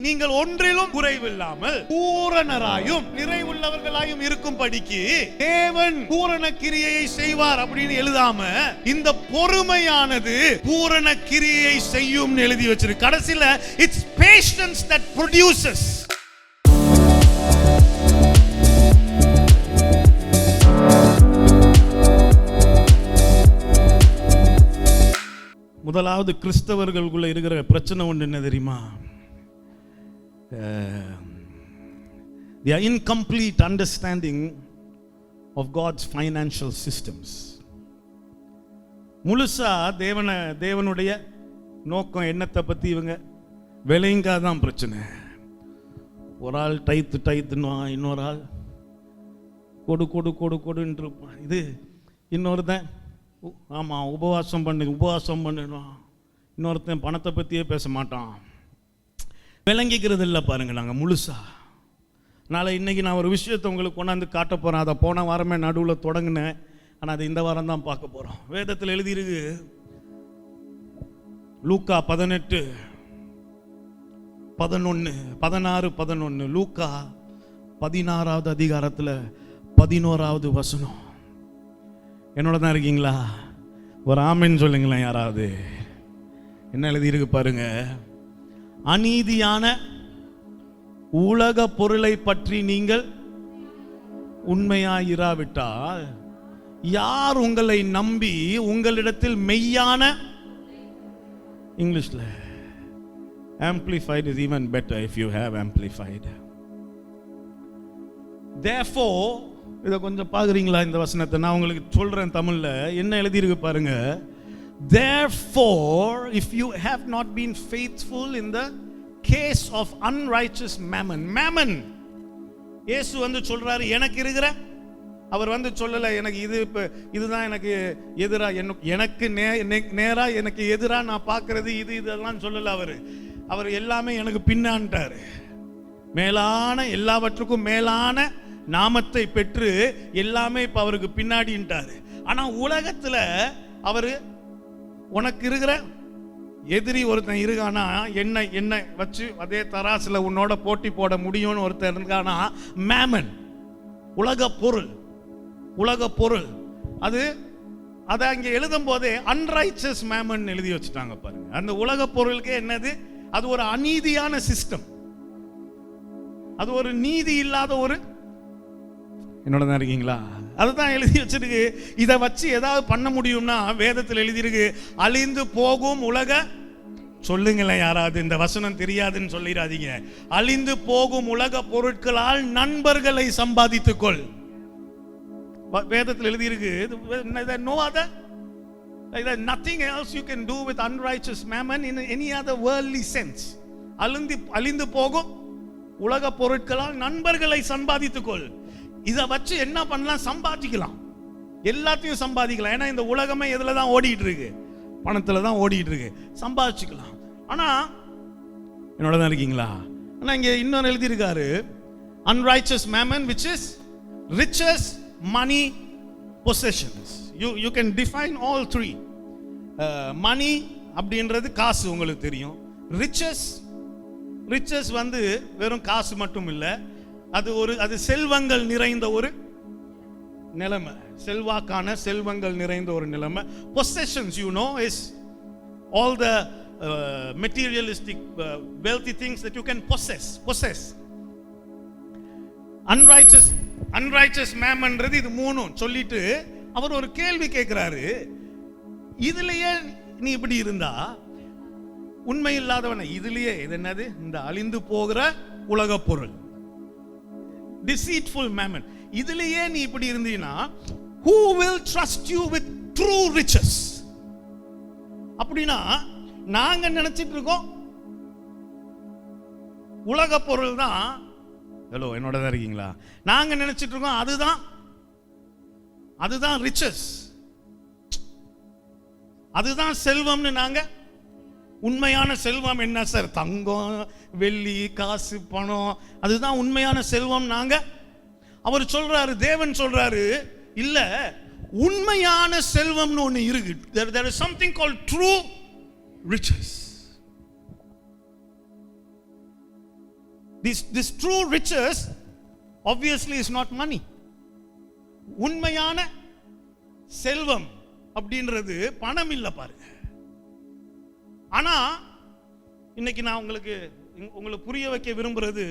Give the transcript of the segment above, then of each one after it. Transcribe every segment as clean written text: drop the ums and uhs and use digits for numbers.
நீங்கள் ஒன்றிலும் குறைவில்லாமல் பூரணராயும் நிறைவுள்ளவர்களாயும் இருக்கும்படிக்கு தேவன் பூரண கிரியையை செய்வார் அப்படின்னு எழுதாம இந்த பொறுமையானது பூரண கிரியையை செய்யும் எழுதி வச்சிருக்கு. கடைசில இட்ஸ் பேஷன்ஸ் தட் ப்ரொடியூசஸ். முதலாவது கிறிஸ்தவர்களுக்குள்ள இருக்கிற பிரச்சனை ஒன்று என்ன தெரியுமா? The incomplete understanding of God's financial systems. முழுசா தேவனுடைய நோக்கம் என்னத்தை பத்தி இவங்க விளைங்காதான் பிரச்சனை. ஒரு ஆள் டைத்துன்னு இன்னொரு ஆள் கொடுன்னு இருப்பான். இது இன்னொருத்தன் ஆமா உபவாசம் பண்ணுவான். இன்னொருத்தன் பணத்தை பத்தியே பேச மாட்டான். விளங்கிக்கிறது இல்லை பாருங்க. நாங்கள் முழுசா நாளை இன்னைக்கு நான் ஒரு விஷயத்தை உங்களுக்கு கொண்டாந்து காட்ட போகிறேன். அதை போன வாரமே நடுவில் தொடங்கினேன், ஆனால் அதை இந்த வாரம் தான் பார்க்க போகிறோம். வேதத்தில் எழுதியிருக்கு லூக்கா 18:11 லூக்கா 16வது அதிகாரத்தில் 11வது வசனம். என்னோட தான் இருக்கீங்களா? ஒரு ஆமென் சொல்லுங்களேன் யாராவது. என்ன எழுதியிருக்கு பாருங்க. அநீதியான உலக பொருளை பற்றி நீங்கள் உண்மையாயிராவிட்டால் யார் உங்களை நம்பி உங்களிடத்தில் மெய்யான, இங்கிலீஷ்ல amplified is even better if you have amplified. Therefore, இத கொஞ்சம் பாக்குறீங்களா இந்த வசனத்தை? நான் உங்களுக்கு சொல்றேன் தமிழ்ல. என்ன எழுதியிருக்கு பாருங்க. Therefore, if you have not been faithful in the case of unrighteous mammon, இயேசு வந்து சொல்றாரு எனக்கு இருக்கிற, அவர் வந்து சொல்லல எனக்கு இதுதான் எனக்கு எதிரா, எனக்கு நேரா எனக்கு எதிரா நான் பார்க்கிறது இதெல்லாம் சொல்லல. அவர் எல்லாமே எனக்கு பின்னான்ட்டாரு. மேலான எல்லாவற்றுக்கும் மேலான நாமத்தை பெற்று எல்லாமே இப்ப அவருக்கு பின்னாடின்ட்டாரு. ஆனா உலகத்துல அவரு உனக்கு இருக்கிற எதிரி ஒருத்தன் இருக்கானா, என்ன வச்சு அதே தராசுல உன்னோட போட்டி போட முடியும்னு ஒருத்தன் இருக்கானா, மேமன், உலக பொருள். அது அங்க எழுதும் போதே அன்ரைச்சஸ் மேமன் எழுதி வச்சுட்டாங்க பாருங்க. அந்த உலக பொருளுக்கு என்னது? அது ஒரு அநீதியான சிஸ்டம். அது ஒரு நீதி இல்லாத ஒரு, என்னோட தான் இருக்கீங்களா? அதுதான் எழுதி வச்சிருக்கு. இதை வச்சு ஏதாவது பண்ண முடியும்னா வேதத்தில் எழுதியிருக்கு அழிந்து போகும் உலக, சொல்லுங்களேன் யாராவது, இந்த வசனம் தெரியாதுன்னு சொல்லிடாதீங்க. அழிந்து போகும் உலக பொருட்களால் நண்பர்களை சம்பாதித்துக்கொள். வேதத்தில் எழுதியிருக்கு. No other, nothing else you can do with unrighteous mammon in any other worldly sense. அழிந்து போகும் உலக பொருட்களால் நண்பர்களை சம்பாதித்துக்கொள். இதை வச்சு என்ன பண்ணலாம்? சம்பாதிக்கலாம், எல்லாத்தையும் சம்பாதிக்கலாம். ஏன்னா இந்த உலகமே எதுல தான் ஓடிட்டு இருக்கு? பணத்துல தான் ஓடிட்டு இருக்கு. சம்பாதிச்சுக்கலாம். ஆனா என்னோட தான் இருக்கீங்களா? ஆனா இங்க இன்னொரு எழுதி இருக்காரு, unrighteous mammon which is riches, money, possessions. You can define all three. Money அப்படின்றது காசு, உங்களுக்கு தெரியும். riches வந்து வெறும் காசு மட்டும் இல்லை, அது செல்வங்கள் நிறைந்த ஒரு நிலைமை, செல்வாக்கான செல்வங்கள் நிறைந்த ஒரு நிலைமை. Possessions, you know, is all the materialistic wealthy things that you can possess. Unrighteous mammon இது மூணும் சொல்லிட்டு அவர் ஒரு கேள்வி கேட்கிறாரு. இதுலயே நீ இப்படி இருந்தா உண்மை இல்லாதவன, இதுலயே இது என்னது? இந்த அழிந்து போகிற உலக பொருள், deceitful mammon, இதுலயே நீ இப்படி இருந்தீனா who will trust you with true riches? அப்படினா நாங்க நினைச்சிட்டு இருக்கோம் உலக பொருள் தான். ஹலோ, என்னோட தான் இருக்கீங்களா? நாங்க நினைச்சிட்டு இருக்கோம் அதுதான் riches, அதுதான் செல்வம்னு. நாங்க உண்மையான செல்வம் என்ன சார்? தங்கம், வெள்ளி, காசு, பணம், அதுதான் உண்மையான செல்வம். நாங்க அவர் சொல்றாரு, தேவன் சொல்றாரு, இல்ல, உண்மையான செல்வம்னு ஒண்ணு இருக்கு. There is something called true riches. This true riches obviously is not money. உண்மையான செல்வம் அப்படின்றது பணம் இல்ல பாருங்க. ஆனா இன்னைக்கு நான் உங்களுக்கு புரிய வைக்க விரும்புறது,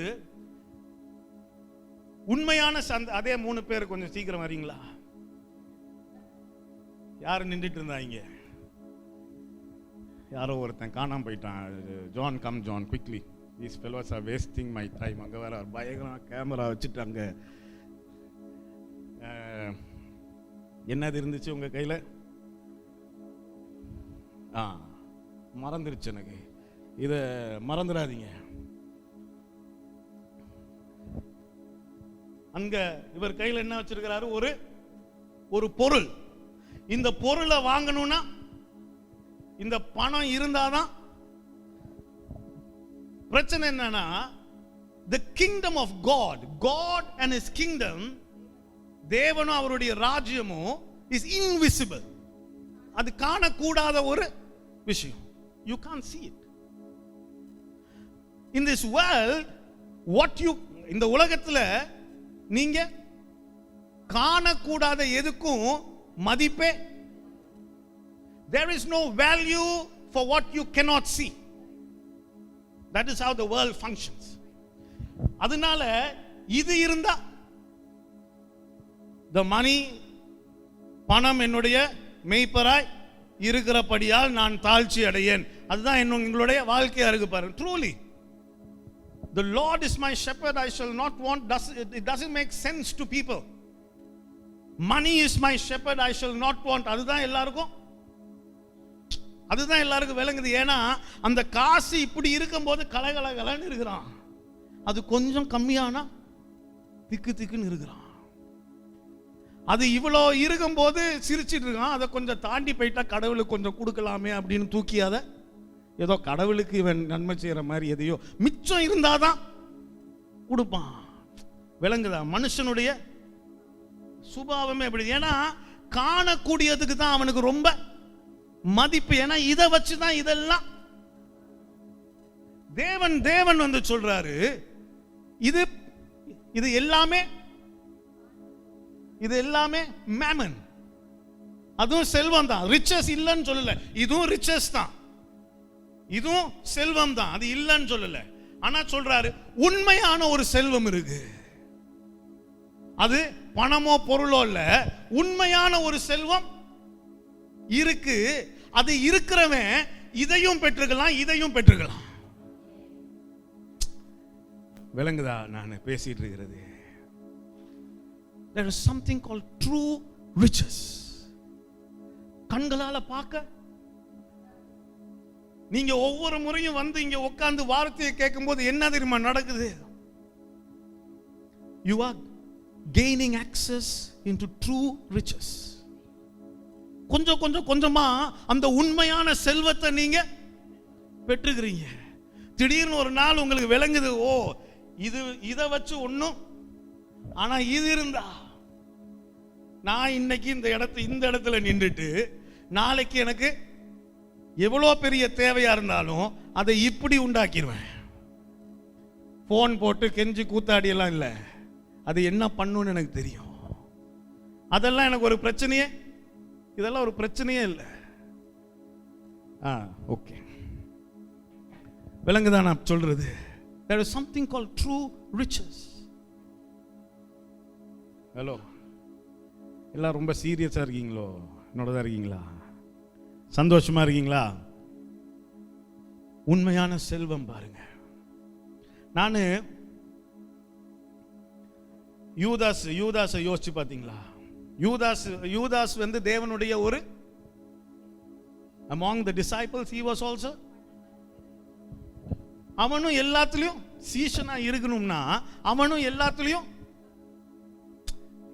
உண்மையான அதே 3 பேர் கொஞ்சம் சீக்கிரம் வரீங்களா? யாரு நின்றுட்டு இருந்தாங்க? யாரோ ஒருத்தன் காணாம போயிட்டான். John, come John, quickly. These fellows are wasting my time. அங்க வேற பயங்கரமா கேமரா வச்சுட்டாங்க. என்னது இருந்துச்சு உங்க கையில? மறந்துருச்சு எனக்கு. இத மறந்துடாதீங்க. அங்க இவர் கையில என்ன வச்சிருக்கிறாரு? ஒரு பொருள். இந்த பொருளை வாங்கணும்னா இந்த பணம் இருந்தாதான். பிரச்சனை என்னன்னா, the kingdom of God and his kingdom, தேவனும் அவருடைய ராஜ்யமும் is invisible. அது காணக்கூடாத ஒரு விஷயம். You can't see it. In this world, இந்த உலகத்துல நீங்க காணக்கூடாத எதுக்கும் மதிப்பே. There is no value for what you cannot see. That is how the world functions. அதனால இது இருந்தா, the money, பணம் என்னுடைய மேய்ப்பராய் இருக்கிறபடியால் நான் தாழ்ச்சி அடையேன். அதுதான் எங்களுடைய வாழ்க்கையா இருக்கு பாருங்க. Truly, the Lord is my shepherd, I shall not want. It doesn't make sense to people. Money is my shepherd, I shall not want. அதுதான் எல்லாருக்கும் விளங்குது. ஏன்னா அந்த காசு இப்படி இருக்கும்போது கலகலகலன்னு இருக்கிறான். அது கொஞ்சம் கம்மியானா திக்குன்னு இருக்கிறான். அது இவ்வளோ இருக்கும்போது சிரிச்சிட்டு இருக்கான். அதை கொஞ்சம் தாண்டி போயிட்டா கடவுளுக்கு கொஞ்சம் கொடுக்கலாமே அப்படின்னு தூக்கியாத ஏதோ கடவுளுக்கு இவன் நன்மை செய்யற மாதிரி எதையோ மிச்சம் இருந்தாதான் கொடுப்பான். விளங்குதா? மனுஷனுடைய சுபாவமே அப்படி. ஏன்னா காணக்கூடியதுக்கு தான் அவனுக்கு ரொம்ப மதிப்பு. ஏன்னா இதை வச்சுதான் இதெல்லாம். தேவன் வந்து சொல்றாரு, இது எல்லாமே மேமன். அதுவும் செல்வம் தான். ரிச்சஸ் இல்லைன்னு சொல்லல. இதுவும் ரிச்சஸ் தான், இதுவும் செல்வம் தான். அது இல்லைன்னு சொல்லல. ஆனா சொல்றாரு உண்மையான ஒரு செல்வம் இருக்கு. அது பணமோ பொருளோ இல்ல, உண்மையான ஒரு செல்வம் இருக்கு. அது இருக்கிறவன் இதையும் பெற்றுக்கலாம், இதையும் பெற்றுக்கலாம். விளங்குதா நான் பேசிட்டு இருக்கிறது? There is something called true riches. கண்களால பார்க்க, நீங்க ஒவ்வொரு முறையும் வந்து இங்க உட்கார்ந்து வார்த்தையை கேட்கும்போது என்ன தெரியுமா நடக்குது? You are gaining access into true riches. கொஞ்சமா அந்த உண்மையான செல்வத்தை நீங்க பெற்றுக்கிறீங்க. திடீர்னு ஒரு நாள் உங்களுக்கு விளங்குது, ஓ இதை வச்சு ஒண்ணும், ஆனா இது இருந்தா நான் இன்னைக்கு இந்த இடத்துல நின்றுட்டு நாளைக்கு எனக்கு எவ்வளோ பெரிய தேவையா இருந்தாலும் அதை இப்படி உண்டாக்கிடுவேன். போன் போட்டு கெஞ்சி கூத்தாடி எல்லாம் இல்லை. அது என்ன பண்ணுன்னு எனக்கு தெரியும். அதெல்லாம் எனக்கு ஒரு பிரச்சனையே, இதெல்லாம் ஒரு பிரச்சனையே இல்லை. ஓகே, விளங்குதான் நான் சொல்றது? There is something called true riches. Hello, எல்லாம் ரொம்ப சீரியஸா இருக்கீங்களோ? என்னோடதான் இருக்கீங்களா? சந்தோஷமா இருக்கீங்களா? உண்மையான செல்வம் பாருங்க. நானு யூதாஸ் யோசிச்சு பாத்தீங்களா? யூதாஸ் வந்து தேவனுடைய ஒரு among the disciples he was also. அவனும் எல்லாத்துலயும் சீஷனா இருக்கணும்னா அவனும் எல்லாத்துலயும்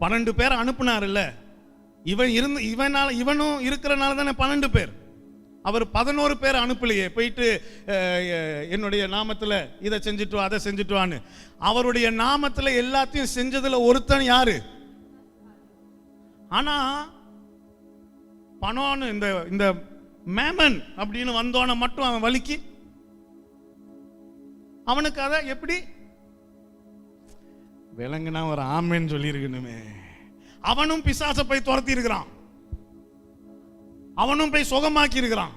12 பேர் அனுப்புனார்ல. இவனும் இருக்கிறனால தானே 12 பேர். அவர் 11 பேர் அனுப்பலையே, போயிட்டு என்னுடைய நாமத்துல இதை செஞ்சுட்டு அதை செஞ்சுட்டுவான்னு. அவருடைய நாமத்துல எல்லாத்தையும் செஞ்சதுல ஒருத்தன் யாரு? ஆனா பணம்னு இந்த மேமன் அப்படின்னு வந்தோன மட்டும் அவன் வலிக்கு அவனுக்கு அதை எப்படி விளங்குனா ஒரு ஆமேன்னு சொல்லி இருக்கணுமே. அவனும் பிசாசை போய் துரத்தி இருக்கிறான், அவனும் போய் சுகமாக்கி இருக்கிறான்,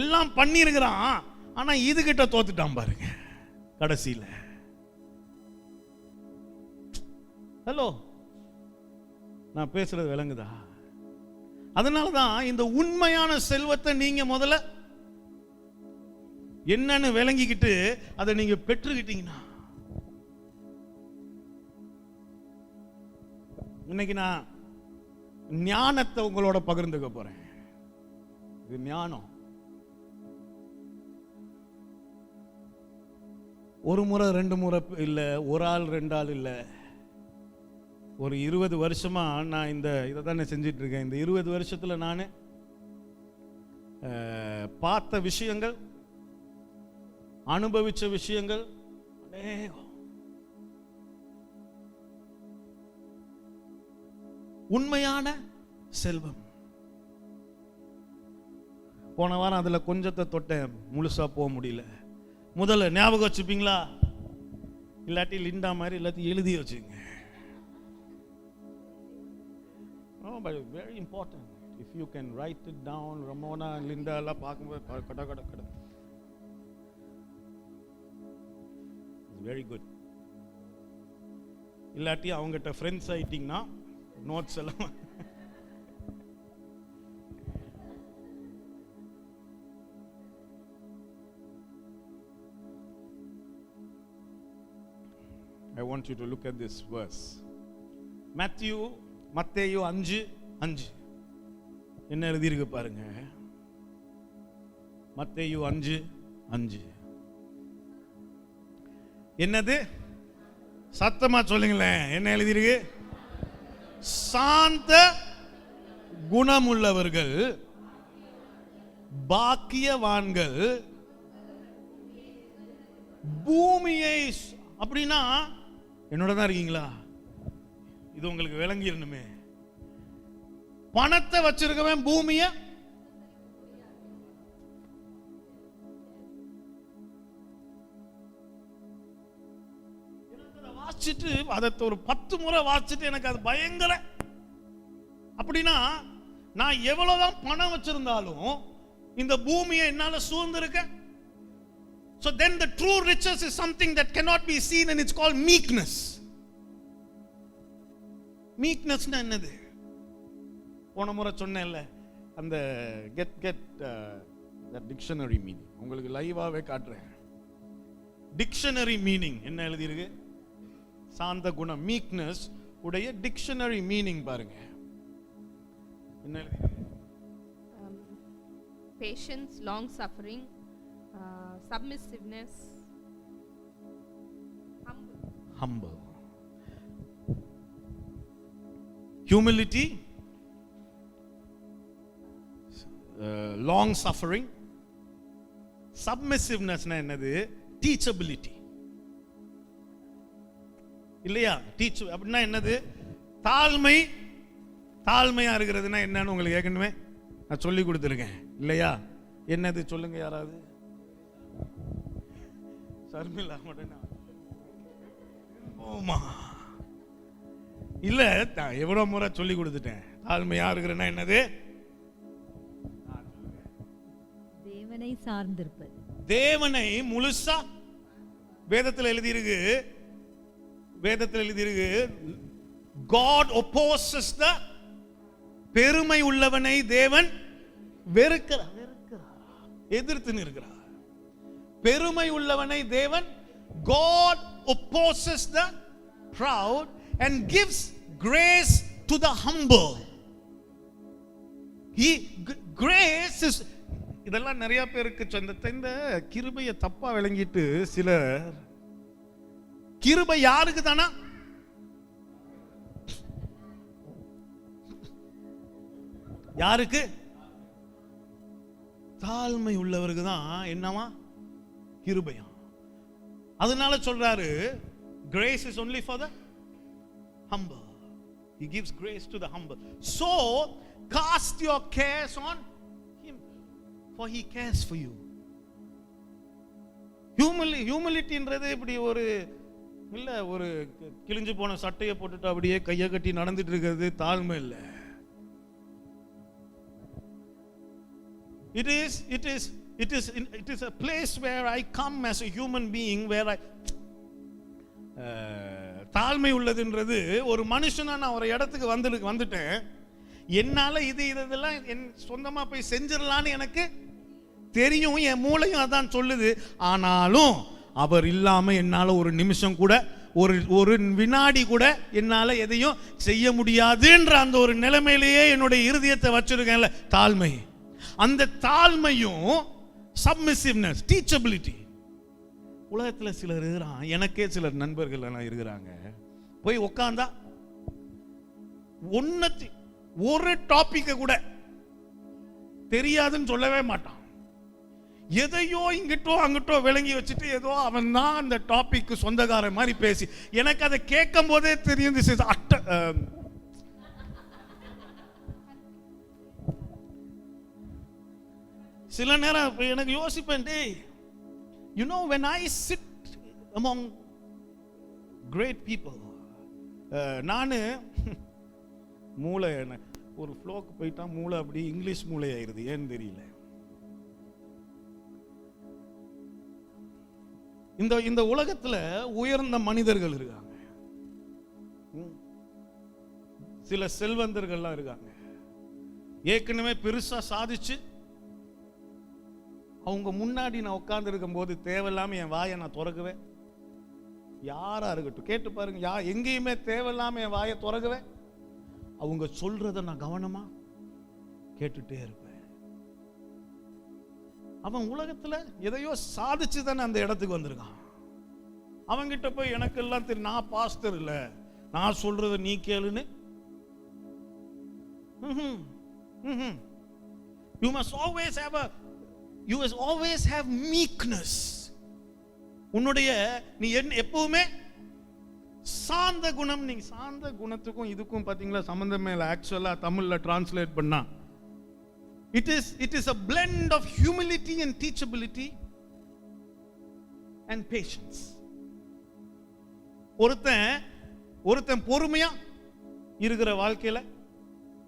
எல்லாம் பண்ணி இருக்கிறான். ஆனா இதுகிட்ட தோத்துட்டான் பாருங்க கடைசியில. ஹலோ, நான் பேசுறது விளங்குதா? அதனாலதான் இந்த உண்மையான செல்வத்தை நீங்க முதல்ல என்னன்னு விளங்கிக்கிட்டு அதை நீங்க பெற்றுக்கிட்டீங்கன்னா, இன்னைக்கு நான் ஞானத்தை உங்களோட பகிர்ந்துக்க போறேன். இது ஞானம். ஒரு முறை 2 முறை இல்லை, ஒரு ஆள் 2 ஆள் இல்லை, ஒரு 20 வருஷமா நான் இதை தானே செஞ்சிட்டு இருக்கேன். இந்த 20 வருஷத்துல நான் பார்த்த விஷயங்கள், அனுபவிச்ச விஷயங்கள் அநேகம். உண்மையான செல்வம். போன வாரம் அதுல கொஞ்சத்தை தொட்டேன், முழுசா போக முடியல. முதல்ல ஞாபகம் வச்சுப்பீங்களா? இல்லாட்டி லிண்டா மாதிரி எல்லாத்தையும் எழுதி வச்சுங்க. But it's very important if you can write it down. Ramona and Linda எல்லாம் பார்க்கும்போது கட கட கட. It's very good. இல்லாட்டி அவங்ககிட்ட ஃப்ரெண்ட்ஸ் ஆயிட்டீங்கன்னா நோட்ஸ் எல்லாம் I want you to look at this verse. மத்தேயு 5:5 என்ன எழுதி இருக்கு பாருங்க. மத்தேயு 5:5 என்னது? சத்தமா சொல்லுங்களேன். என்ன எழுதி இருக்கு? சாந்த குணமுள்ளவர்கள் பாக்கியவான்கள் பூமியை. அப்படின்னா என்னோட தான் இருக்கீங்களா? இது உங்களுக்கு விளங்கிடணுமே. பணத்தை வச்சிருக்கவன் பூமிய வாசிச்சுட்டு அதை ஒரு 10 முறை வாசிச்சுட்டு எனக்கு அது பயங்கர. அப்படின்னா நான் எவ்வளவுதான் பணம் வச்சிருந்தாலும் இந்த பூமியை என்னால சூழ்ந்திருக்க. So then the true riches is something that cannot be seen, and it's called meekness. Meekness na என்னது? போன முறை சொன்னேன்ல, அந்த get that dictionary meaning உங்களுக்கு லைவாவே காட்டுறேன். டிக்ஷனரி மீனிங் என்ன எழுதி இருக்கு? சாந்த குணம், மீக்னஸ் உடைய டிக்ஷனரி மீனிங் பாருங்க. என்ன எழுதி இருக்கு? patience, long suffering, submissiveness, humble, humility, long suffering. Submissiveness na என்னது? teachability இல்லையா? டீச் அப்படின்னா என்னது? தாழ்மை. தாழ்மையா இருக்கிறதுனா என்னன்னு உங்களுக்கு ஏற்கனவே நான் சொல்லி கொடுத்துருக்கேன் இல்லையா? என்னது சொல்லுங்க யாராவது? சர்மிளா மட்டும் ஓமா இல்ல, எவ்வளவு முறை சொல்லி கொடுத்துட்டேன். தாழ்மையா இருக்கிறனா என்னது? தேவனை சார்ந்திருப்பது. தேவனை முழுசா வேதத்தில் எழுதியிருக்கு. வேதத்தில் எழுதியிருக்கு, God opposes the பெருமை உள்ளவனை தேவன் வெறுக்கிறார். எதிர்த்து நிற்கிறார். பெருமை உள்ளவனை தேவன், God opposes the proud and gives grace to the humble. Grace is, இதெல்லாம் நிறைய பேருக்கு இந்த கிருபையை தப்பா விளங்கிட்டு சிலர், கிருபை யாருக்கு தானா? யாருக்கு? தாழ்மை உள்ளவருக்கு தான் என்னவா? கிருபையா. அதனால சொல்றாரு, grace is only for the humble. He gives grace to the humble. So cast your cares on him, for he cares for you. Humility என்றது இப்படி ஒரு இல்ல ஒரு கிழிஞ்சு போன சட்டையை போட்டுட்டு அப்படியே கையை கட்டி நடந்துட்டு இருக்கிறது தாழ்மை இல்ல. It is a place where I come as a human being, where I தாழ்மை உள்ளதுன்றது ஒரு மனுஷனா நான் ஒரு இடத்துக்கு வந்துட்டேன். என்னால இதெல்லாம் என் சொந்தமா போய் செஞ்சிடலான்னு எனக்கு தெரியும், என் மூளையும் அதான் சொல்லுது. ஆனாலும் அவர் இல்லாம என்னால ஒரு நிமிஷம் கூட ஒரு வினாடி கூட என்னால எதையும் செய்ய முடியாதுன்ற அந்த ஒரு நிலைமையிலேயே என்னுடைய இருதயத்தை வச்சிருக்கேன்ல, தாழ்மை. அந்த தாழ்மையும் சப்மிசிவ்னஸ், டீச்சபிலிட்டி. உலகத்துல சிலர் இருக்கிறான், எனக்கே சிலர் நண்பர்கள் எல்லாம் இருக்கிறாங்க, போய் உட்கார்ந்தா ஒரு டாபிக்க கூட தெரியாதுன்னு சொல்லவே மாட்டான். எதையோ இங்கிட்டோ அங்கிட்டோ விளங்கி வச்சுட்டு ஏதோ அவன் தான் அந்த டாபிக் சொந்தக்காரன் மாதிரி பேசி, எனக்கு அதை கேட்கும் போதே தெரியும் சில நேரம் எனக்கு யோசிப்பேன், டேய், you know, when I sit among great people, நானு மூளை ஒரு ஃப்ளோக்கு போயிட்டா மூளை அப்படி இங்கிலீஷ் மூளை ஆயிருது, ஏன்னு தெரியல. இந்த உலகத்துல உயர்ந்த மனிதர்கள் இருக்காங்க, சில செல்வந்தர்கள்லாம் இருக்காங்க, ஏற்கனவே பெருசா சாதிச்சு அவங்க முன்னாடி நான் உட்கார்ந்து இருக்கும் போது தேவையில்லாம என் வாயை நான் திறக்குவேன். யாரா இருக்கட்டும் கேட்டு பாருங்க, எங்கேயுமே தேவையில்லாம என் வாயை திறக்குவேன். அவங்க சொல்றத நான் கவனமா கேட்டுட்டே இருப்பேன். அவன் உலகத்துல எதையோ சாதிச்சு தானே அந்த இடத்துக்கு வந்திருக்கான். அவங்கிட்ட போய் எனக்கு எல்லாம் தெரியும், நான் பாஸ்டர் இல்ல, நான் சொல்றத நீ கேளுன்னு. You must always have meekness. உன்னுடைய நீ எப்பவுமே சாந்த குணம். நீங்க சாந்த குணத்துக்கும் இதுக்கும் பாத்தீங்களா சம்பந்தமே இல்ல. ஆக்சுவலா தமிழ்ல டிரான்ஸ்லேட் பண்ணா it is a blend of humility and teachability and patience. ஒருத்தன் பொறுமையா இருக்கிற வாழ்க்கையில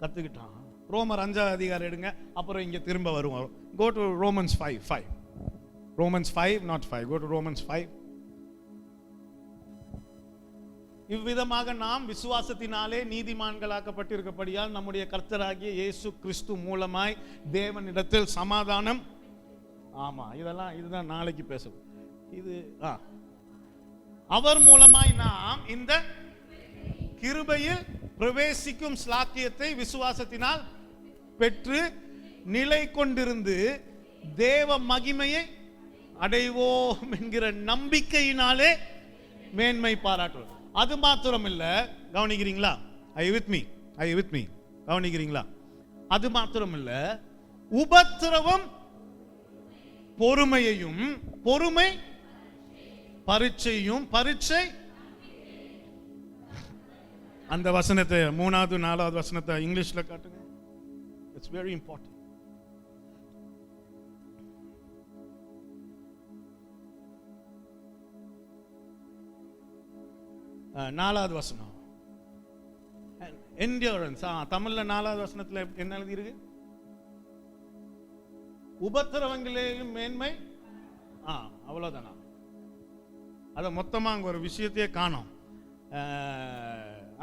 கத்துக்கிட்டான். ரோமர் 5ஆம் அதிகாரம் எடுங்க, அப்புறம் இங்க திரும்ப வருவோம். Go to Romans 5. Romans 5, not 5. Go to Romans 5. இவ்விதமாக நாம் விசுவாசத்தினாலே நீதிமான்களாக்கப்பட்டிருக்கப்படியால் நம்முடைய கர்த்தராகிய இயேசு கிறிஸ்து மூலமாய் தேவனிடத்தில் சமாதானம். ஆமா, இதுதான் நாளைக்கு பேசும். இது அவர் மூலமாய் நாம் இந்த கிருபையில் பிரவேசிக்கும் ஸ்லாக்கியத்தை விசுவாசத்தினால் பெற்று நிலை கொண்டிருந்து தேவ மகிமையை அடைவோம் என்கிற நம்பிக்கையினாலே மேன்மை பாராட்டுவோம். அது மாத்திரம் இல்ல, கவனிக்கிறீங்களா? I with me கவனிக்கிறீங்களா? அது மாத்திரம் இல்ல, உபத்திரவம் பொறுமையையும், பொறுமை பரீட்சையும், பரீட்சை அந்த வசனத்தை 3வது 4வது வசனத்தை இங்கிலீஷ்ல காட்டுங்க. It's very important. நாலாவது வசனம், என்டியூரன்ஸ். தமிழ்ல 4வது வசனத்துல என்ன எழுதி இருக்கு? உபத்திரவங்களிலேயும் மேன்மை. அவ்வளவுதானா? அத மொத்தமா அங்க ஒரு விஷயத்தையே காணோம்.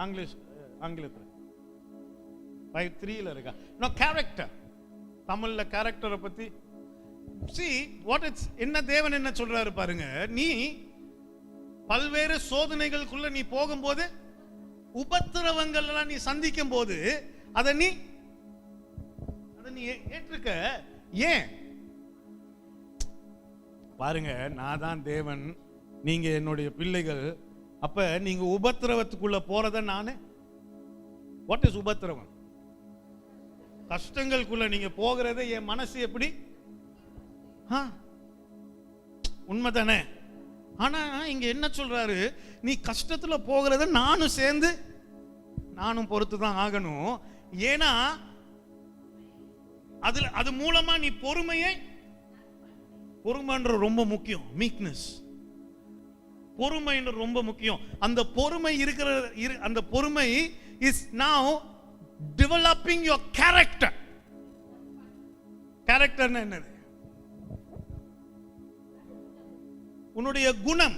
ஆங்கிலத்தில் 5:3 இருக்கா? No, character. தமிழ்ல கேரக்டரை பத்தி see what it's என்ன தேவன் என்ன சொல்றாரு பாருங்க. நீ பல்வேறு சோதனைகளுக்குள்ள நீ போகும்போது, உபத்திரவங்கள் எல்லாம் நீ சந்திக்கும் போது அதை நீ ஏற்றுக்க. ஏன் பாருங்க, நான் தான் தேவன், நீங்க என்னுடைய பிள்ளைகள். அப்ப நீங்க உபத்திரவத்துக்குள்ள போறத நானு. வாட் இஸ் உபத்திரவம்? கஷ்டங்களுக்குள்ள நீங்க போகிறத என் மனசு எப்படி? உண்மைதானே? ஆனா இங்க என்ன சொல்றாரு? நீ கஷ்டத்துல போகிறத நானும் சேர்ந்து, நானும் பொறுத்து தான் ஆகணும். ஏன்னா அது மூலமா நீ பொறுமைன்ற ரொம்ப முக்கியம். மீக்னஸ். பொறுமைன்னு ரொம்ப முக்கியம். அந்த பொறுமை இருக்கிற அந்த பொறுமை is now developing your character. கேரக்டர்னா என்னது? உன்னுடைய குணம்.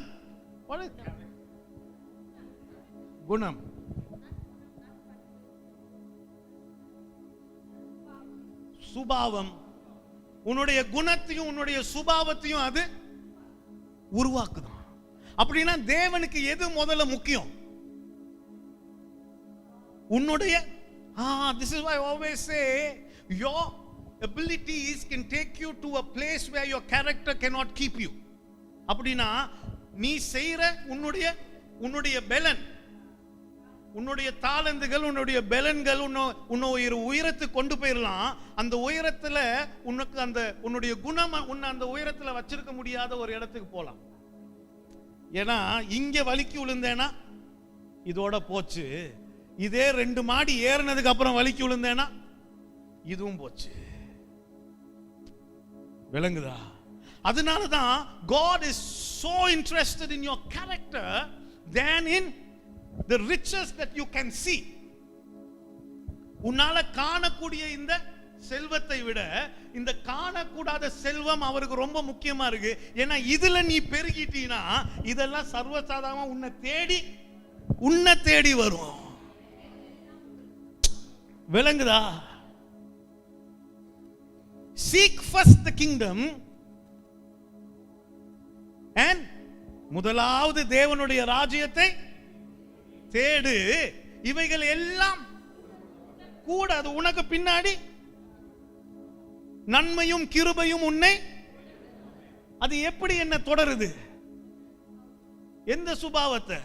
குணம் சுபாவம். உன்னுடைய குணத்தையும் உன்னுடைய சுபாவத்தையும் அது உருவாக்குதான். அப்படின்னா தேவனுக்கு எது முதல்ல முக்கியம்? உன்னுடைய this is why I always say your abilities can take you to a place where your character cannot keep you. அப்படின்னா நீ செய்யற உன்னுடைய பெலன், உன்னுடைய தாளந்துகள், உன்னுடைய பெலன்கள் உன்னை ஒரு உயரத்துக்கு கொண்டு போயிடலாம். அந்த உயரத்துல உனக்கு அந்த உன்னுடைய குணம் உன்னை அந்த உயரத்துல வச்சிருக்க முடியாத ஒரு இடத்துக்கு போலாம். ஏன்னா இங்க வலிக்கு விழுந்தேனா இதோட போச்சு. இதே 2 மாடி ஏறினதுக்கு அப்புறம் வலிக்கு விழுந்தேனா இதுவும் போச்சு. விளங்குதா? அதனாலதான் God is so interested in your character than in the riches that you can see. உன்னால காணக்கூடிய இந்த செல்வத்தை விட இந்த காணக்கூடாத செல்வம் அவருக்கு ரொம்ப முக்கியமா இருக்கு. ஏன்னா இதுல நீ பெருகிட்டீனா இதெல்லாம் சர்வசாதாரணமா உன்னை தேடி வரும். விளங்குதா? Seek first the kingdom and முதலாவது தேவனுடைய ராஜ்யத்தை தேடு, இவைகள் எல்லாம் கூட அது உனக்கு பின்னாடி நன்மையும் கிருபையும் உன்னை. அது எப்படி என்ன தொடருது? எந்த சுபாவத்தை?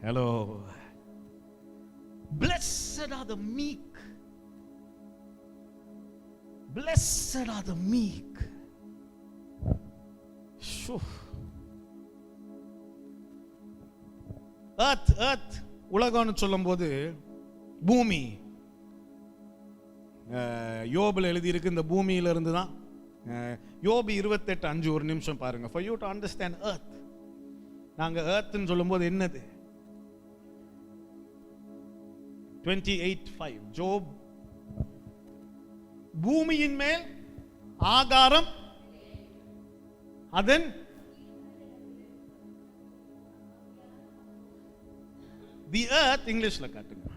Hello. Blessed are the meek. Blessed are the meek. earth உலகம்னு சொல்லும்போது பூமி. யோபுல எழுதி இருக்கு இந்த பூமியில இருந்து தான். யோபு 28:5 ஒரு நிமிஷம் பாருங்க. for you to understand earth. நாங்க earthன்னு சொல்லும்போது என்னது? 28:5 ஜோப். பூமியின் மேல் ஆகாரம் அதன் the earth இங்கிலீஷ்ல காட்டுங்க,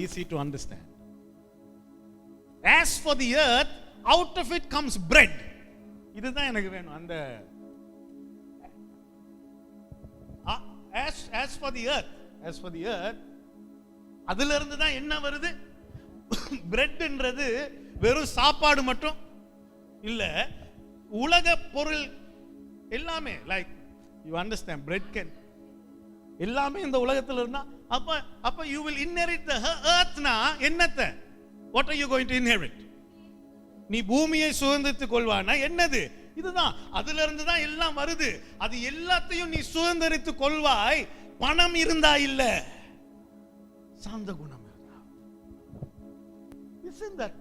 easy to understand. As for the earth, out of it comes bread. இதுதான் எனக்கு வேணும். அந்த as for the earth அதுல இருந்து தான் என்ன வருது? பிரெட்ன்றது வெறும் சாப்பாடு மட்டும் இல்ல, உலக பொருள் எல்லாமே. Like you understand, bread can எல்லாமே இந்த உலகத்துல இருந்தா அப்ப you will inherit the earth. னா என்னத்தை? what are you going to inherit? நீ பூமியை சுதந்தரித்துக் கொள்வானா என்னது? இதுதான். அதுல இருந்து தான் எல்லாம் வருது. அது எல்லாத்தையும் நீ சுதந்தரித்துக் கொள்வாய். பணம் இருந்தா இல்ல, சாந்த குணம் இருந்தா. isn't that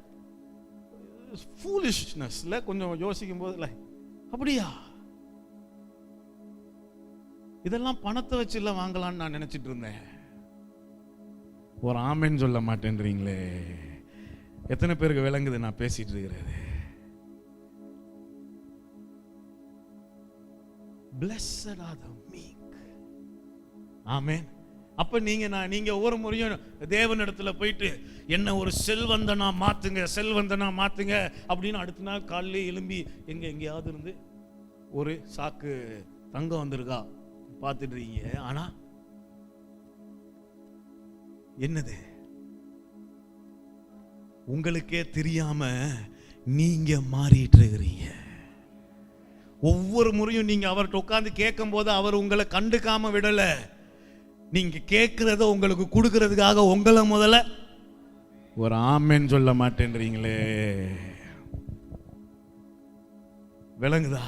foolishness? கொஞ்சம் யோசிக்கும் போது அப்படியா இதெல்லாம் பணத்தை வச்சு இல்ல வாங்கலாம்னு நான் நினைச்சிட்டு இருந்தேன். ஒரு ஆமென் சொல்ல மாட்டேன்றீங்களே. எத்தனை பேருக்கு விளங்குது நான் பேசிட்டு இருக்கிறது? Blessed are the meek. ஆமென். அப்ப நீங்க ஒவ்வொரு முறையும் தேவனிடத்துல போயிட்டு என்ன ஒரு செல்வந்தனா மாத்துங்க அப்படின்னு அடுத்த நாள் காலையில எழும்பி எங்கேயாவது இருந்து ஒரு சாக்கு தங்கம் வந்திருக்கா பார்த்துடுறீங்க. ஆனா என்னது? உங்களுக்கே தெரியாம நீங்க மாறிட்டு இருக்கிறீங்க. ஒவ்வொரு முறையும் நீங்க அவர்கிட்ட உட்கார்ந்து கேட்கும் போது அவர் உங்களை கண்டுக்காம விடல. நீங்க கேட்கிறத உங்களுக்கு கொடுக்கிறதுக்காக உங்களை முதல்ல ஒரு ஆமென் சொல்ல மாட்டேன்றீங்களே. விளங்குதா?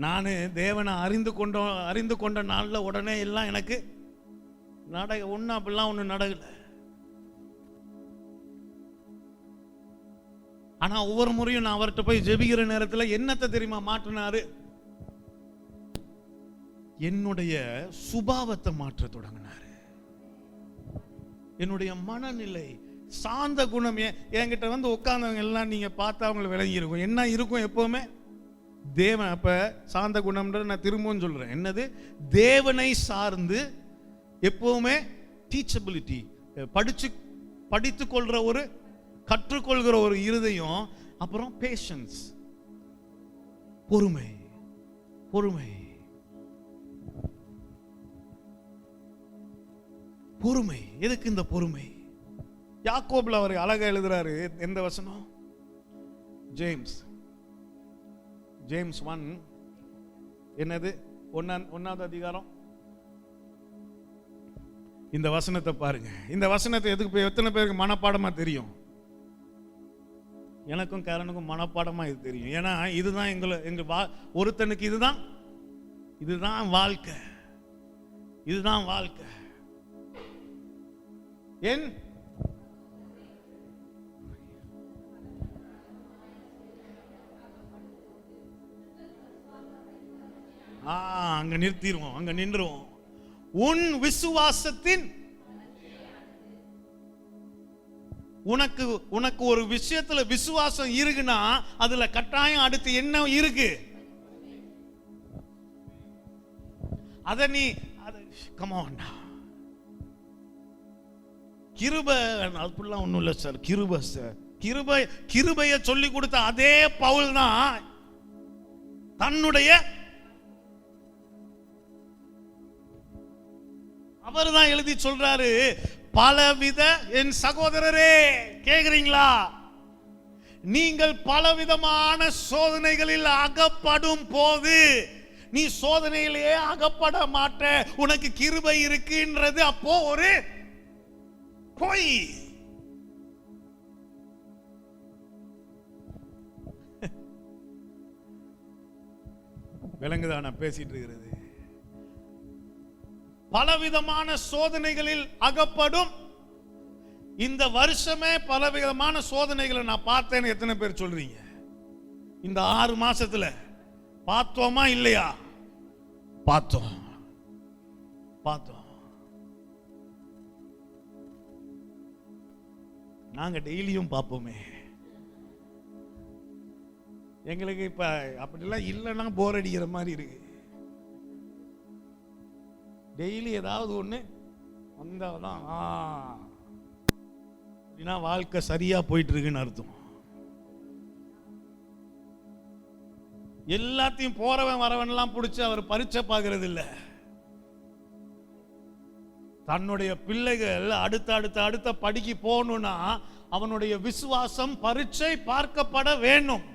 நானு தேவனை அறிந்து கொண்ட நாள்ல உடனே எல்லாம் எனக்கு ஒண்ணு அப்படிலாம் ஒண்ணு நடக்கல. ஆனா ஒவ்வொரு முறையும் நான் அவர்கிட்ட போய் ஜெபிக்கிற நேரத்துல என்னத்தை தெரியுமா மாற்றினாரு? என்னுடைய சுபாவத்தை மாற்ற தொடங்கினாரு. என்னுடைய மனநிலை, சாந்த குணம். என்கிட்ட வந்து உட்கார்ந்தவங்க எல்லாம் நீங்க பார்த்தா அவங்களுக்கு விளங்கி இருக்கும் என்ன இருக்கும் எப்பவுமே தேவன். அப்ப சாந்த குணம்ன்ற நான் திரும்பவும் சொல்றேன், என்னது? தேவனை சார்ந்து எப்பவுமே டீச்சபிலிட்டி, படித்துக் கொள்ற ஒரு, கற்றுக்கொள்கிற ஒரு இருதயம். அப்புறம் பேஷன்ஸ், பொறுமை. பொறுமை பொறுமை எதுக்கு இந்த பொறுமை? யாக்கோபுல அவர் அழகா எழுதுறாரு. எந்த வசனம்? ஜேம்ஸ் 1, என்னது 1வது அதிகாரம். இந்த வசனத்தை பாருங்க. இந்த வசனத்தை எதுக்கு, எத்தனை பேருக்கு மனப்பாடமா தெரியும்? எனக்கும் காரனுக்கும் மனப்பாடமா இது தெரியும். ஏன்னா இதுதான் எங்க ஒருத்தனுக்கு இதுதான் வாழ்க்கை. இதுதான் வாழ்க்கை. என் அங்க நிறுத்திடுவோம், அங்க நின்றுவோம். உன் விசுவாசத்தின், உனக்கு ஒரு விஷயத்துல விசுவாசம் இருக்குன்னா அதுல கட்டாயம் அடுத்து என்ன இருக்கு? அத நீ கம் ஆன். கிருபை அப்படிலாம் ஒண்ணும் இல்ல சார். கிருபை சார், கிருபையை சொல்லி கொடுத்த அதே பவுல் தான் தன்னுடைய, அவர் தான் எழுதி சொல்றாரு, பலவித, என் சகோதரரே கேக்குறீங்களா, நீங்கள் பலவிதமான சோதனைகளில் அகப்படும் போது நீ சோதனையிலேயே அகப்பட மாட்ட, உனக்கு கிருபை இருக்குன்றது அப்போ ஒரு பொய். விலங்குதான பேசிட்டு இருக்கிறது. பலவிதமான சோதனைகளில் அகப்படும். இந்த வருஷமே பலவிதமான சோதனைகளை நான் பார்த்தேன்னு எத்தனை பேர் சொல்றீங்க? இந்த 6 மாசத்துல பார்த்தோமா இல்லையா? பார்த்தோம். நாங்க டெய்லியும் பார்ப்போமே. எங்களுக்கு இப்ப அப்படிலாம் இல்லைன்னா போர் அடிக்கிற மாதிரி இருக்கு. டெய்லி ஏதாவது ஒண்ணு வந்தாதான் அப்படின்னா வாழ்க்கை சரியா போயிட்டு இருக்குன்னு அர்த்தம். எல்லாத்தையும் போறவன் வரவன் எல்லாம் பிடிச்சு அவர் பரீட்சை பார்க்கறது இல்ல. தன்னுடைய பிள்ளைகள் அடுத்த படிக்கு போகணும்னா அவனுடைய விசுவாசம் பரீட்சை பார்க்கப்பட வேண்டும்.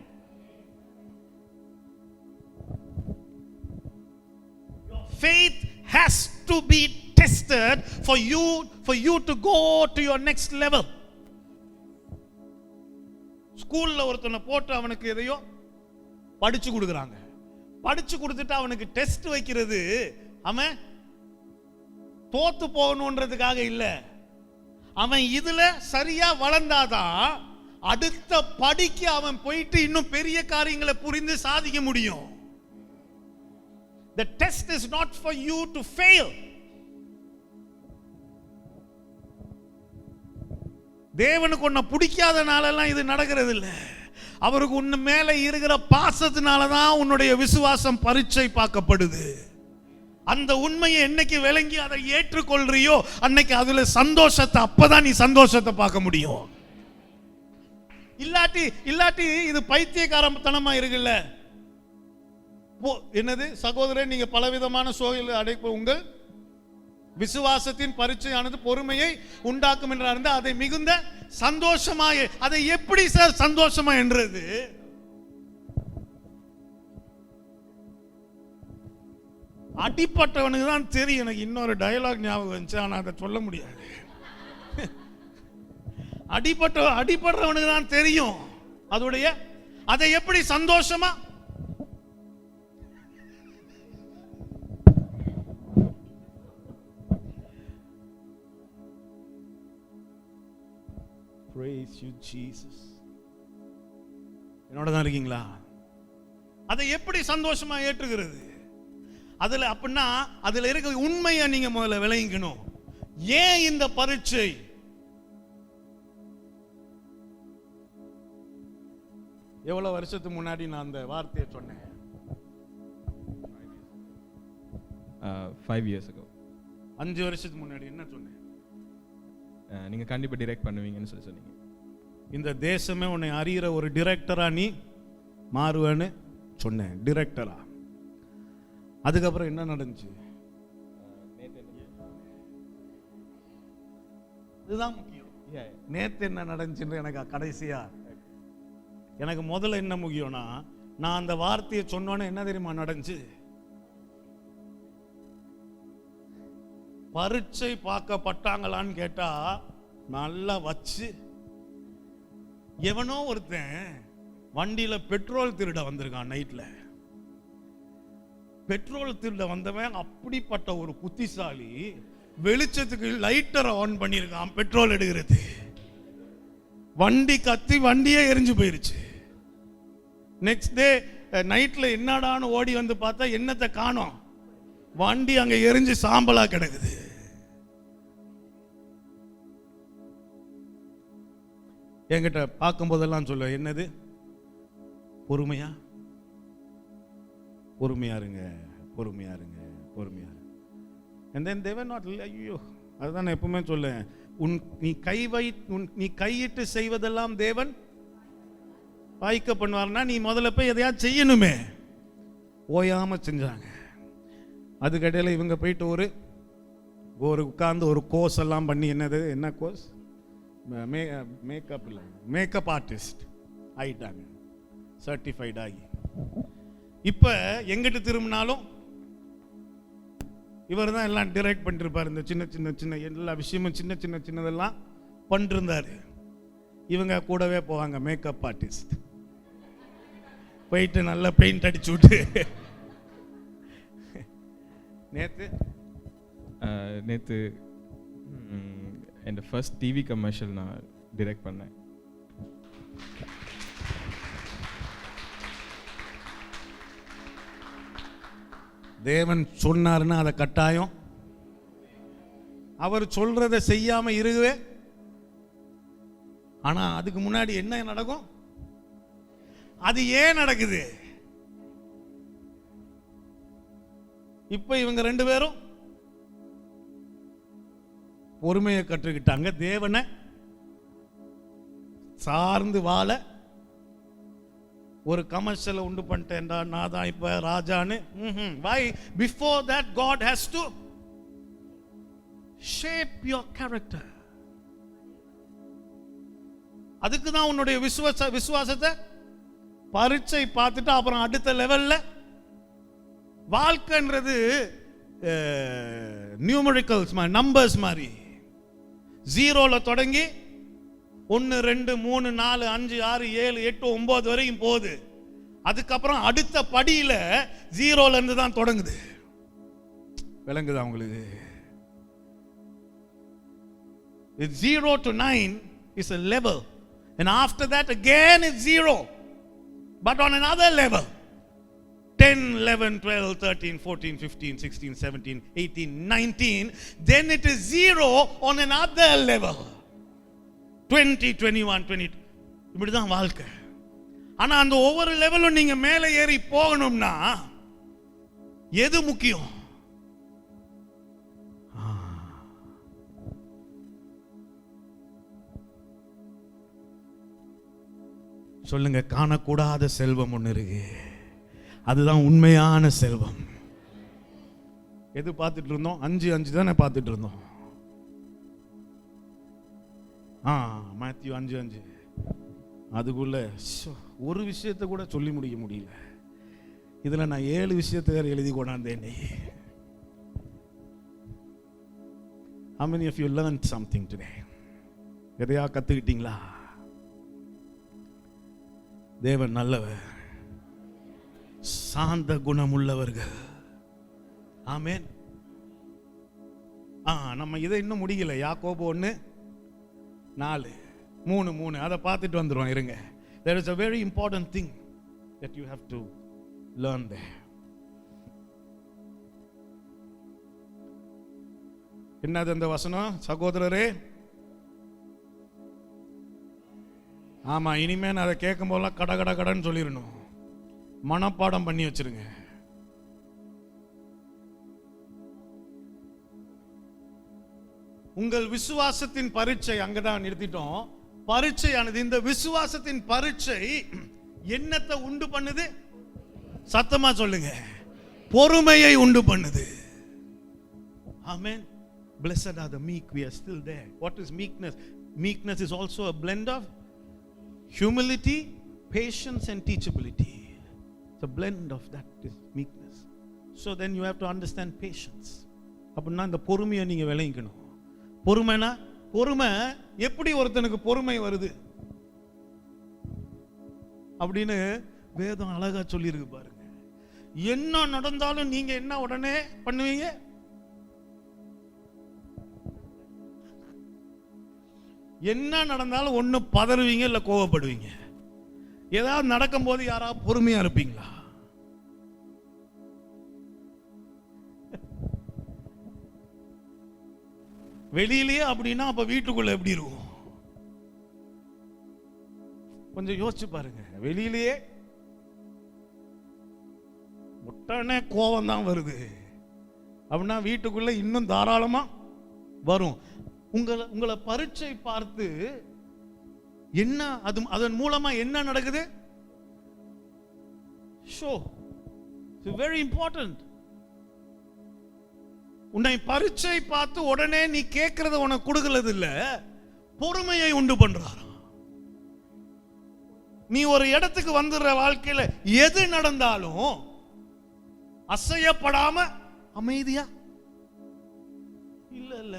Faith has to be tested for you to go to your next level. ஸ்கூல்ல ஒருத்தனை போட்டு அவனுக்கு எதையோ படிச்சு கொடுக்குறாங்க. படிச்சு கொடுத்துட்டு அவனுக்கு டெஸ்ட் வைக்கிறது அவன் தோத்து போகணுன்றதுக்காக இல்ல. அவன் இதுல சரியா வளர்ந்தாதான் அடுத்த படிக்கு அவன் போயிட்டு இன்னும் பெரிய காரியங்களை புரிந்து சாதிக்க முடியும். The test is not for you to fail. தேவனுக்கு உன்னை பிடிக்காதனால எல்லாம் இது நடக்கிறது இல்ல. அவருக்கு உன்ன மேல இருக்கிற பாசத்தினால தான் உன்னுடைய விசுவாசம் பரீட்சை பார்க்கப்படுது. அந்த உண்மையை என்னைக்கு விளங்கி அதை ஏற்றுக்கொள்றியோ அன்னைக்கு அதுல சந்தோஷத்தை, அப்பதான் நீ சந்தோஷத்தை பார்க்க முடியும். இல்லாட்டி இது பைத்தியக்காரத்தனமா இருக்குல்ல. என்னது சகோதரன், நீங்க பலவிதமான சோதனைகளை அடைப்ப உங்கள் விசுவாசத்தின் பரீட்சையானது பொறுமையை உண்டாக்கும் என்றார். அதை மிகுந்த சந்தோஷமாய், அதை எப்படி சார் சந்தோஷமா என்றது? அடிப்பட்டவனுக்கு தான் தெரியும். எனக்கு இன்னொரு டயலாக் ஞாபகம் வந்துச்சு, ஆனா அதை சொல்ல முடியாது. அடிபட்டவனுக்கு தான் தெரியும் அதோடைய, அதை எப்படி சந்தோஷமா. Praise you, Jesus. என்னோட தான் இருக்கீங்களா? அதை எப்படி சந்தோஷமா ஏற்றுகிறது? அதுல அப்படின்னா அதுல இருக்க உண்மையை நீங்க முதல்ல விளங்கிக்கணும். ஏன் இந்த பரீட்சை? எவ்வளவு வருஷத்துக்கு முன்னாடி நான் அந்த வார்த்தையை சொன்னேன்? 5 years ago. 5 வருஷத்துக்கு முன்னாடி என்ன சொன்னேன்? நீங்க கண்டிப்பா டைரக்ட் பண்ணுவீங்கன்னு சொன்னீங்க. இந்த தேசமே உன்னை அறிகிற ஒரு டைரக்டரா நீ மாறுவேன்னு சொன்னேன். டைரக்டரா. அதுக்கப்புறம் என்ன நடந்துச்சு? இதுதான் முக்கியம். நேத்து என்ன நடந்துச்சுன்னு எனக்கு கடைசியா எனக்கு முதல்ல என்ன முக்கியம்னா, நான் அந்த வார்த்தையை சொன்னோன்னே என்ன தெரியுமா நடந்துச்சு? பரீட்சை பார்க்கப்பட்டாங்களான்னு கேட்டா நல்லா வச்சு எவனோ ஒருத்தன் வண்டியில பெட்ரோல் திருட வந்திருக்கான். நைட்ல பெட்ரோல் திருட வந்தவன் அப்படிப்பட்ட ஒரு புத்திசாலி, வெளிச்சத்துக்கு லைட்டரை ஆன் பண்ணியிருக்கான் பெட்ரோல் எடுக்கிறது. வண்டி கத்தி வண்டியே எரிஞ்சு போயிருச்சு. நெக்ஸ்ட் டே நைட்ல என்னடான்னு ஓடி வந்து பார்த்தா என்னத்தை காணோம், வண்டி அங்க எரிஞ்சு சாம்பலா கிடக்குது. என்கிட்ட பார்க்கும் போதெல்லாம் சொல்ல, என்னது பொறுமையா பொறுமையா இருங்க, பொறுமையா இருங்க, பொறுமையா இருங்க. and then they were not, ஐயோ அதுதான் நான் எப்பவுமே சொல்லேன், நீ கையிட்டு செய்வதெல்லாம் தேவன் வாய்க்க பண்ணுவார்னா நீ முதல்ல போய் எதையாவது செய்யணுமே. ஓயாம செஞ்சாங்க. அதுக்கடையில் இவங்க போயிட்டு ஒரு உட்கார்ந்து ஒரு கோர்ஸ் எல்லாம் பண்ணி, என்னது என்ன கோர்ஸ், மேக்கப் இல்லை, மேக்கப் ஆர்டிஸ்ட் ஆயிட்டாங்க, சர்டிஃபைட் ஆகி. இப்ப எங்கிட்ட திரும்பினாலும் இவர் தான் எல்லாம் டைரக்ட் பண்ணிருப்பார். இந்த சின்ன சின்ன சின்ன எல்லா விஷயமும் சின்ன சின்ன சின்னதெல்லாம் பண்ணிருந்தாரு. இவங்க கூடவே போவாங்க, மேக்கப் ஆர்டிஸ்ட் போயிட்டு நல்லா பெயிண்ட் அடிச்சு விட்டு. நேற்று என் ஃபர்ஸ்ட் டிவி கமர்ஷியல் நான் டைரக்ட் பண்ணேன். தேவன் சொன்னாருன்னா அதை கட்டாயம், அவர் சொல்றதை செய்யாம இருக்கவே. ஆனா அதுக்கு முன்னாடி என்ன நடக்கும்? அது ஏன் நடக்குது? இப்ப இவங்க 2 பேரும் பொறுமையை கற்றுக்கிட்டாங்க. தேவனை சார்ந்து வாழ ஒரு கமர்ஷியலை உண்டு பண்ணிட்டேன்டா, நான் தான் இப்ப ராஜான்னு. why before that God has to shape your character. அதுக்கு தான் உன்னுடைய விசுவாசத்தை பரீட்சை பார்த்துட்டு அப்புறம் அடுத்த லெவல்ல வாழ்க்கைன்றது நியூமரிக்கல்ஸ் மாதிரி, நம்பர்ஸ் மாதிரி. 0ல தொடங்கி 1 2 3 4 5 6 7 8 9 வரைக்கும் போகுது. அதுக்கப்புறம் அடுத்த படியில 0ல இருந்து தான் தொடங்குது. விளங்குதா உங்களுக்கு? 0 to 9 is a level, and after that again it's 0, but on another level. 10 11 12 13 14 15 16 17 18 19, then it is 0 on another level. 20 21 22, இப்படிதான் வாழ்க்கை. ஆனா அந்த ஒவ்வொரு லெவலும் நீங்க மேலே ஏறி போகணும்னா எது முக்கியம்? சொல்லுங்க, காணக்கூடாத செல்வம் ஒன்று இருக்கு, அதுதான் உண்மையான செல்வம். எது பார்த்துட்டு இருந்தோம்? 5 தானே பார்த்துட்டு இருந்தோம். மேத்யூ 5:5. அதுக்குள்ள ஒரு விஷயத்தை கூட சொல்லி முடிக்க முடியல. இதுல நான் 7 விஷயத்தை வேற எழுதி கொண்டாந்தேன். How many of you learned something today? எதையா கத்துக்கிட்டீங்களா? தேவன் நல்லவர், சாந்த குணம் உள்ளவர்கள். ஆமென். நம்ம இதை இன்னும் முடியல. யாக்கோபு 1:4 3 அதை பார்த்துட்டு வந்துருவோம். இருங்க, There is a very important thing that you have to learn there. என்னது அந்த வசனம் சகோதரரே? ஆமா, இனிமே நான் அதை கேட்கும் போதெல்லாம் கட கட கடன்னு சொல்லிடணும். மனப்பாடம் பண்ணி வச்சிருங்க. உங்கள் விசுவாசத்தின் பரீட்சை அங்கதான் நிறுத்திட்டோம். பரீட்சையானது, இந்த விசுவாசத்தின் பரீட்சை என்னத்தை உண்டு பண்ணுது? சத்தமா சொல்லுங்க. பொறுமையை உண்டு பண்ணுது. ஆமென். Blessed are the meek. We are still there. What is meekness? Meekness is also a blend of humility, patience and teachability. It's a blend of that is meekness. So then you have to understand patience. அப்படின்னா இந்த பொறுமையை நீங்க விளங்கிக்கணும். பொறுமைனா, பொறுமை எப்படி ஒருத்தனுக்கு பொறுமை வருது அப்படின்னு வேதம் அழகா சொல்லி இருக்கு பாருங்க. என்ன நடந்தாலும் நீங்க என்ன உடனே பண்ணுவீங்க? என்ன நடந்தாலும் ஒண்ணு பதறுவீங்க, இல்ல கோவப்படுவீங்க. ஏதாவது நடக்கும் போது யாராவது பொறுமையா இருப்பீங்களா? வெளியிலேயே அப்படின்னா அப்ப வீட்டுக்குள்ள எப்படி இருக்கும்? கொஞ்சம் யோசிச்சு பாருங்க. வெளியிலேயே உடனே கோபம் தான் வருது அப்படின்னா வீட்டுக்குள்ள இன்னும் தாராளமா வரும். உங்களை பரீட்சை பார்த்து என்ன, அதன் மூலமா என்ன நடக்குது? Show very important. உன்னை பரீட்சை பார்த்து உடனே நீ கேட்கறத உனக்கு கொடுக்கறது இல்ல, பொறுமையை உண்டு பண்றாராம். நீ ஒரு இடத்துக்கு வந்துடுற வாழ்க்கையில எது நடந்தாலும் அசையப்படாம அமைதியா இல்ல இல்ல,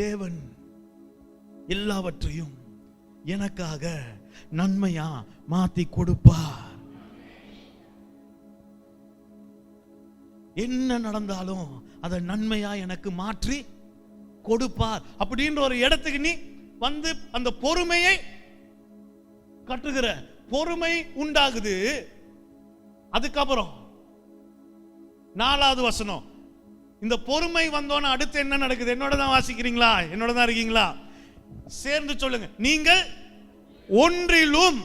தேவன் எல்லாவற்றையும் எனக்காக நன்மையா மாத்தி கொடுப்பார். என்ன நடந்தாலும் அதை நன்மையா எனக்கு மாற்றி கொடுப்பார் அப்படின்ற ஒரு இடத்துக்கு நீ வந்து அந்த பொறுமையை கட்டுகிற, பொறுமை உண்டாகுது. அதுக்கப்புறம் 4வது வசனம், இந்த பொறுமை வந்தோன்னு அடுத்து என்ன நடக்குது? என்னோட தான் வாசிக்கிறீங்களா? என்னோட தான் இருக்கீங்களா? சேர்ந்து சொல்லுங்க. நீங்கள் ஒன்றிலும்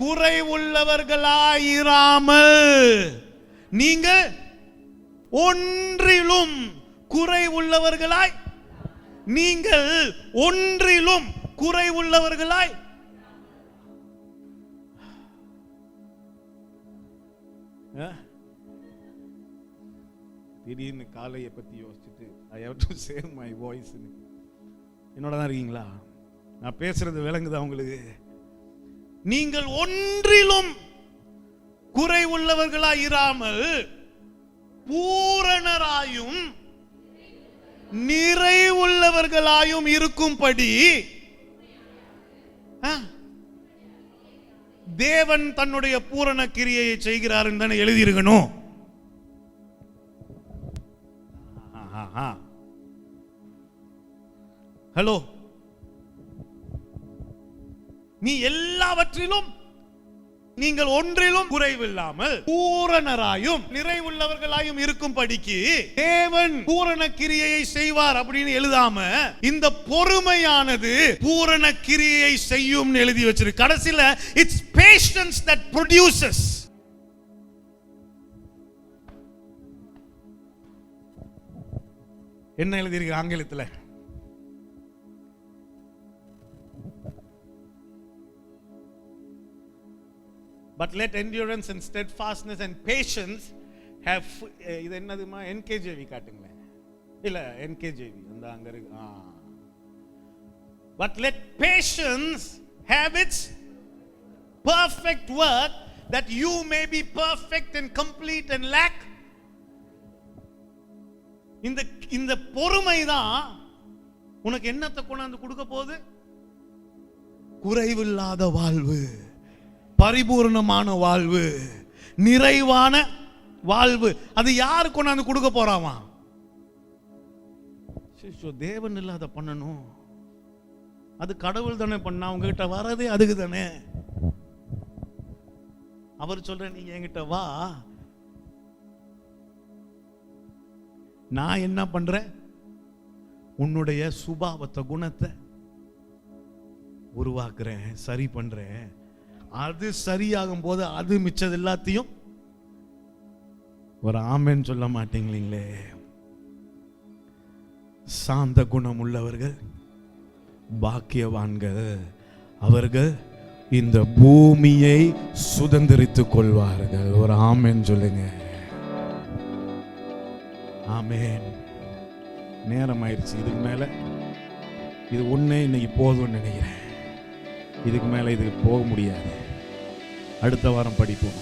குறைவுள்ளவர்களாயிராமல், நீங்கள் ஒன்றிலும் குறைவுள்ளவர்களாய், நீங்கள் ஒன்றிலும் குறைவுள்ளவர்களாய். திடீர்னு காலையை பத்தி யோசிச்சுட்டு I have to save my voice. என்னோட தான் இருக்கீங்களா? நான் பேசுறது விளங்குதா உங்களுக்கு? நீங்கள் ஒன்றிலும் குறைவுள்ளவர்களாய் இராமல் பூரணராயும் நிறைவுள்ளவர்களாயும் இருக்கும்படி தேவன் தன்னுடைய பூரண கிரியையை செய்கிறார் என்று எழுதியிருக்கணும். ஹலோ, நீ எல்லாவற்றிலும், நீங்கள் ஒன்றிலும் குறைவில்லாமல் பூரணராயும் நிறைவுள்ளவர்களாயும் இருக்கும் படிக்கு தேவன் பூரண கிரியையை செய்வார் அப்படின்னு எழுதாம இந்த பொறுமையானது பூரண கிரியையை செய்யும் எழுதி வச்சிருக்கு. கடைசியில இட்ஸ் பேஷன்ஸ் தட் ப்ரொடியூசஸ். என்ன எழுதியிருக்கு ஆங்கிலத்தில்? But let endurance and steadfastness and patience have, இது என்னதுமா? NKJV காட்டுங்களேன். இல்ல NKJV அந்த அங்க இருக்கு. But let patience have its perfect work, that you may be perfect and complete and lack. இந்த பொறுமை தான் உனக்கு என்னத்தை கொண்டாந்து கொடுக்க போகுது? குறைவில்லாத வாழ்வு, பரிபூர்ணமான வாழ்வு, நிறைவான வாழ்வு. அது யாரு கொண்டாந்து கொடுக்க போறாமா? தேவன் இல்ல அதை பண்ணணும். அது கடவுள் தானே பண்ணா, உங்ககிட்ட வரதே அதுக்கு தானே. அவர் சொல்ற நீங்க என்கிட்ட வா, நான் என்ன பண்றேன், உன்னுடைய சுபாவத்தை குணத்தை உருவாக்குறேன், சரி பண்றேன். அது சரியாகும் போது அது மிச்சது எல்லாத்தையும் ஒரு ஆமென் சொல்ல மாட்டீங்களே. சாந்த குணம் உள்ளவர்கள் பாக்கியவான்கள், அவர்கள் இந்த பூமியை சுதந்திரித்துக் கொள்வார்கள். ஒரு ஆமென் சொல்லுங்க. ஆமென். நேரம் ஆயிடுச்சு. இதுக்கு மேல இது ஒண்ணே இன்னைக்கு போதும்னு நினைக்கிறேன். இதுக்கு மேல இதுக்கு போக முடியாது. அடுத்த வாரம் படிப்போம்.